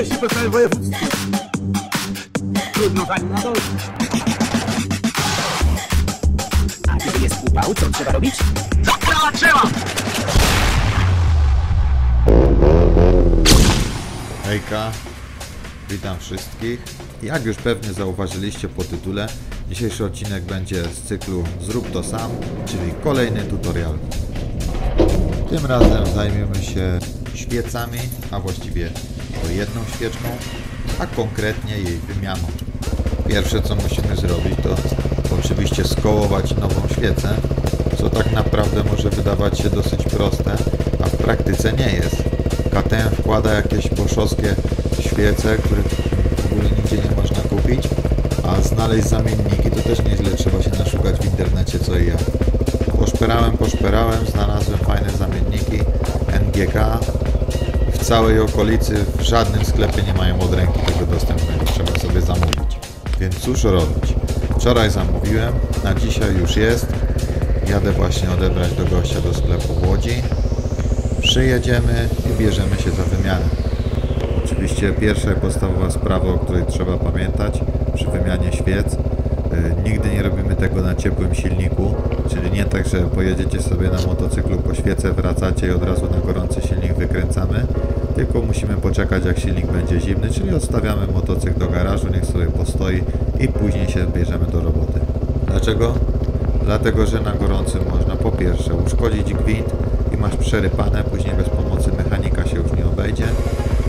mieści po całym województwie. Trudno pani na to. A gdy jest upał, co trzeba robić? Zaprawa trzeba! Hejka, witam wszystkich. Jak już pewnie zauważyliście po tytule, dzisiejszy odcinek będzie z cyklu Zrób to sam, czyli kolejny tutorial. Tym razem zajmiemy się świecami, a właściwie to jedną świeczką, a konkretnie jej wymianą. Pierwsze co musimy zrobić to oczywiście skołować nową świecę, co tak naprawdę może wydawać się dosyć proste, a w praktyce nie jest. KTM wkłada jakieś boszowskie świece, których w ogóle nigdzie nie można kupić, a znaleźć zamienniki to też nieźle trzeba się naszukać w internecie, co i ja. Poszperałem, znalazłem fajne zamienniki NGK. W całej okolicy w żadnym sklepie nie mają od ręki tego dostępnego, trzeba sobie zamówić. Więc cóż robić? Wczoraj zamówiłem, na dzisiaj już jest. Jadę właśnie odebrać do gościa do sklepu w Łodzi. Przyjedziemy i bierzemy się za wymianę. Oczywiście pierwsza i podstawowa sprawa, o której trzeba pamiętać przy wymianie świec. Nigdy nie robimy tego na ciepłym silniku, czyli nie tak, że pojedziecie sobie na motocyklu po świecę, wracacie i od razu na gorący silnik wykręcamy, tylko musimy poczekać jak silnik będzie zimny, czyli odstawiamy motocykl do garażu, niech sobie postoi i później się bierzemy do roboty. Dlaczego? Dlatego, że na gorącym można po pierwsze uszkodzić gwint i masz przerypane, później bez pomocy mechanika się już nie obejdzie,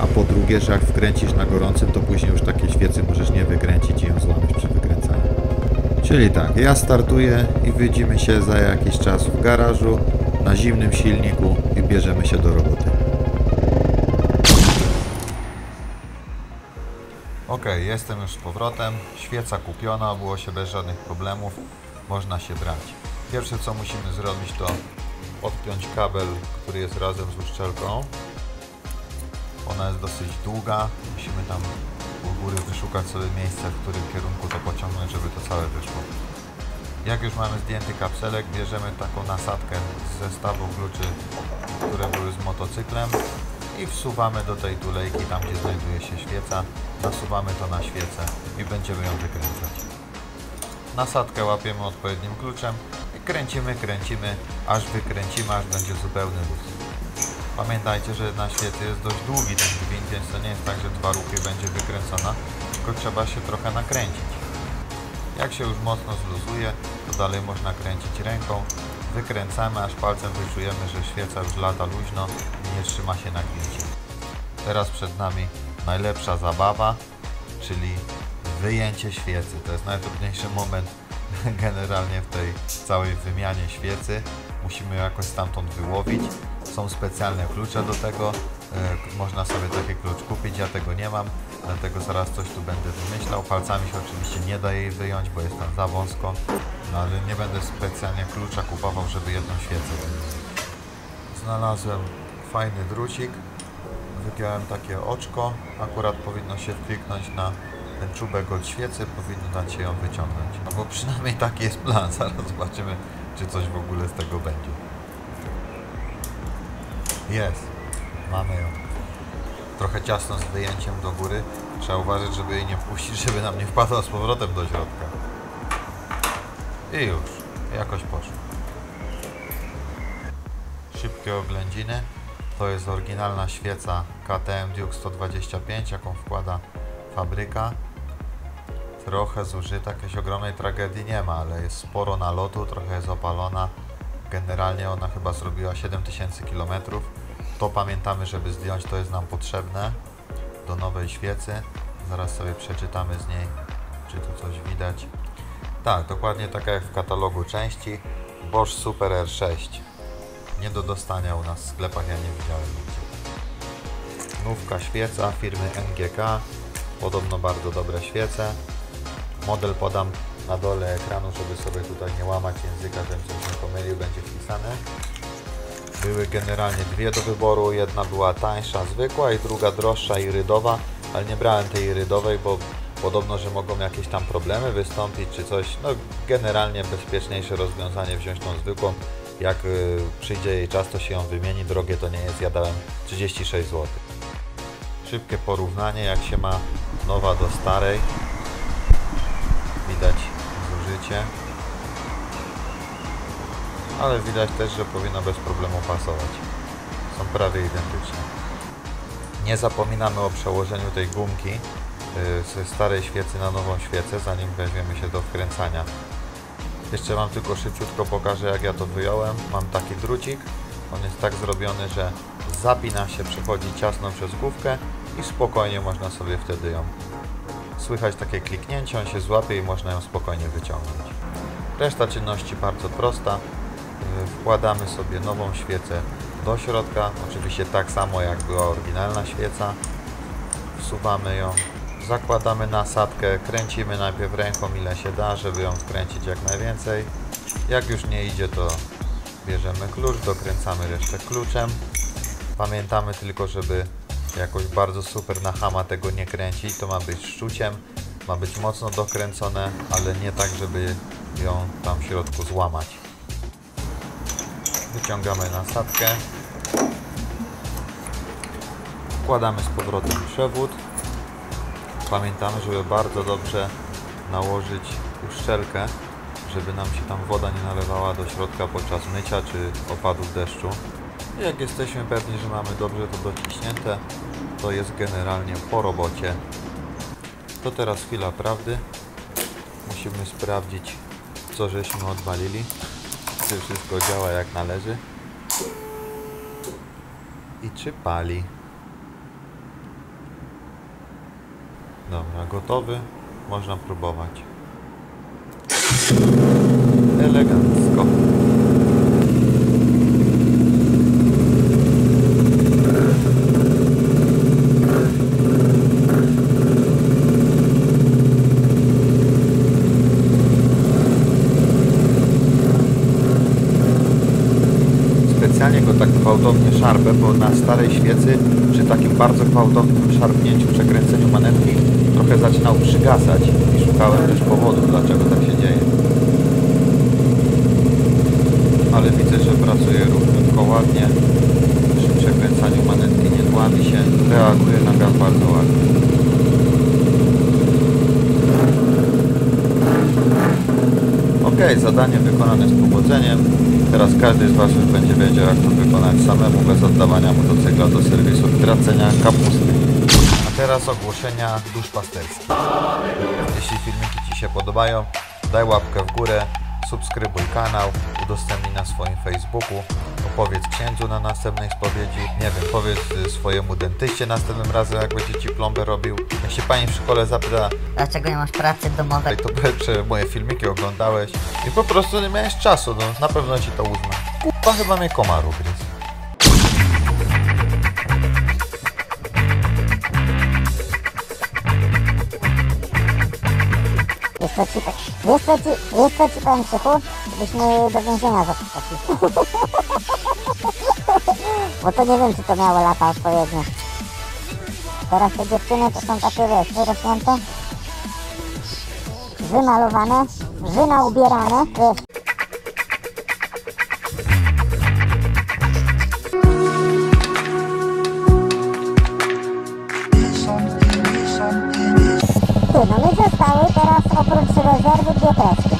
a po drugie, że jak wkręcisz na gorącym, to później już takiej świecy możesz nie wykręcić i ją złamiesz przy wykręcaniu. Czyli tak, ja startuję i widzimy się za jakiś czas w garażu na zimnym silniku i bierzemy się do roboty. Ok, jestem już z powrotem, świeca kupiona, było się bez żadnych problemów, można się brać. Pierwsze co musimy zrobić to odpiąć kabel, który jest razem z uszczelką. Ona jest dosyć długa, musimy tam u góry wyszukać sobie miejsce, w którym kierunku to pociągnąć, żeby to całe wyszło. Jak już mamy zdjęty kapselek, bierzemy taką nasadkę z zestawu kluczy, które były z motocyklem i wsuwamy do tej tulejki, tam gdzie znajduje się świeca, nasuwamy to na świecę i będziemy ją wykręcać. Nasadkę łapiemy odpowiednim kluczem i kręcimy, aż wykręcimy, aż będzie zupełny luz. Pamiętajcie, że na świecy jest dość długi ten gwint, więc to nie jest tak, że dwa ruchy będzie wykręcona, tylko trzeba się trochę nakręcić. Jak się już mocno zluzuje, to dalej można kręcić ręką. Wykręcamy, aż palcem wyczujemy, że świeca już lata luźno i nie trzyma się na gwincie. Teraz przed nami najlepsza zabawa, czyli wyjęcie świecy. To jest najtrudniejszy moment generalnie w tej całej wymianie świecy. Musimy ją jakoś stamtąd wyłowić. Są specjalne klucze do tego, można sobie taki klucz kupić, ja tego nie mam, dlatego zaraz coś tu będę wymyślał. Palcami się oczywiście nie da jej wyjąć, bo jest tam za wąsko, no ale nie będę specjalnie klucza kupował, żeby jedną świecę wyjąć. Znalazłem fajny drucik, wygiąłem takie oczko, akurat powinno się wkliknąć na ten czubek od świecy, powinno dać się ją wyciągnąć. No bo przynajmniej taki jest plan, zaraz zobaczymy, czy coś w ogóle z tego będzie. Jest, mamy ją. Trochę ciasno z wyjęciem do góry. Trzeba uważać, żeby jej nie wpuścić, żeby nam nie wpadła z powrotem do środka. I już, jakoś poszło. Szybkie oględziny. To jest oryginalna świeca KTM Duke 125, jaką wkłada fabryka. Trochę zużyta, jakiejś ogromnej tragedii nie ma, ale jest sporo nalotu, trochę jest opalona. Generalnie ona chyba zrobiła 7000 km. To pamiętamy, żeby zdjąć, to jest nam potrzebne do nowej świecy. Zaraz sobie przeczytamy z niej, czy tu coś widać. Tak, dokładnie taka jak w katalogu części. Bosch Super R6. Nie do dostania u nas w sklepach, ja nie widziałem nigdzie. Nówka świeca firmy NGK. Podobno bardzo dobre świece. Model podam na dole ekranu, żeby sobie tutaj nie łamać języka, żebym coś nie pomylił, będzie wpisane. Były generalnie dwie do wyboru, jedna była tańsza, zwykła i druga droższa, irydowa, ale nie brałem tej irydowej, bo podobno, że mogą jakieś tam problemy wystąpić czy coś. No generalnie bezpieczniejsze rozwiązanie wziąć tą zwykłą, jak przyjdzie jej czas, to się ją wymieni, drogie to nie jest, ja dałem 36 zł. szybkie porównanie, jak się ma nowa do starej. Widać zużycie. Ale widać też, że powinno bez problemu pasować. Są prawie identyczne. Nie zapominamy o przełożeniu tej gumki ze starej świecy na nową świecę, zanim weźmiemy się do wkręcania. Jeszcze Wam tylko szybciutko pokażę, jak ja to wyjąłem. Mam taki drucik. On jest tak zrobiony, że zapina się, przechodzi ciasno przez główkę i spokojnie można sobie wtedy ją... Słychać takie kliknięcie, on się złapie i można ją spokojnie wyciągnąć. Reszta czynności bardzo prosta. Wkładamy sobie nową świecę do środka, oczywiście tak samo jak była oryginalna świeca. Wsuwamy ją, zakładamy nasadkę, kręcimy najpierw ręką ile się da, żeby ją wkręcić jak najwięcej. Jak już nie idzie, to bierzemy klucz, dokręcamy resztę kluczem. Pamiętamy tylko, żeby jakoś bardzo super na chama tego nie kręcić, to ma być szczuciem, ma być mocno dokręcone, ale nie tak, żeby ją tam w środku złamać. Wyciągamy nasadkę, wkładamy z powrotem przewód. Pamiętamy, żeby bardzo dobrze nałożyć uszczelkę, żeby nam się tam woda nie nalewała do środka podczas mycia czy opadów deszczu. I jak jesteśmy pewni, że mamy dobrze to dociśnięte, to jest generalnie po robocie. To teraz chwila prawdy. Musimy sprawdzić, co żeśmy odwalili, czy wszystko działa jak należy i czy pali. Dobra, gotowy. Można próbować. Elegancko. Specjalnie go tak gwałtownie szarpę, bo na starej świecy przy takim bardzo gwałtownym szarpnięciu, przekręceniu manetki trochę zaczynał przygasać i szukałem też powodu, dlaczego tak się dzieje. Ale widzę, że pracuje równiutko, ładnie. Przy przekręcaniu manetki nie dłami się, reaguje na gaz bardzo ładnie. Ok, zadanie wykonane z powodzeniem. Teraz każdy z Was już będzie wiedział, jak to wykonać samemu, bez oddawania motocykla do serwisu i tracenia kapusty. A teraz ogłoszenia duszpasterskie. Jeśli filmiki Ci się podobają, daj łapkę w górę, subskrybuj kanał, udostępnij na swoim Facebooku, opowiedz księdzu na następnej spowiedzi, nie wiem, powiedz swojemu dentyście następnym razem, jak będzie Ci plombę robił. Jak się pani w szkole zapyta, dlaczego nie masz pracy domowej, to powiedz, że moje filmiki oglądałeś i po prostu nie miałeś czasu, no na pewno Ci to uzna. Chyba chyba mnie komaru gryzł. Wiesz co ci powiem, Krzychu? Byśmy do więzienia zapisali. Bo to nie wiem, czy to miało lata odpowiednie. Teraz te dziewczyny to są takie, wiesz, wyrośnięte, wymalowane, ubierane, wiesz. No my zostały teraz oprócz rezerwy 2 kreski.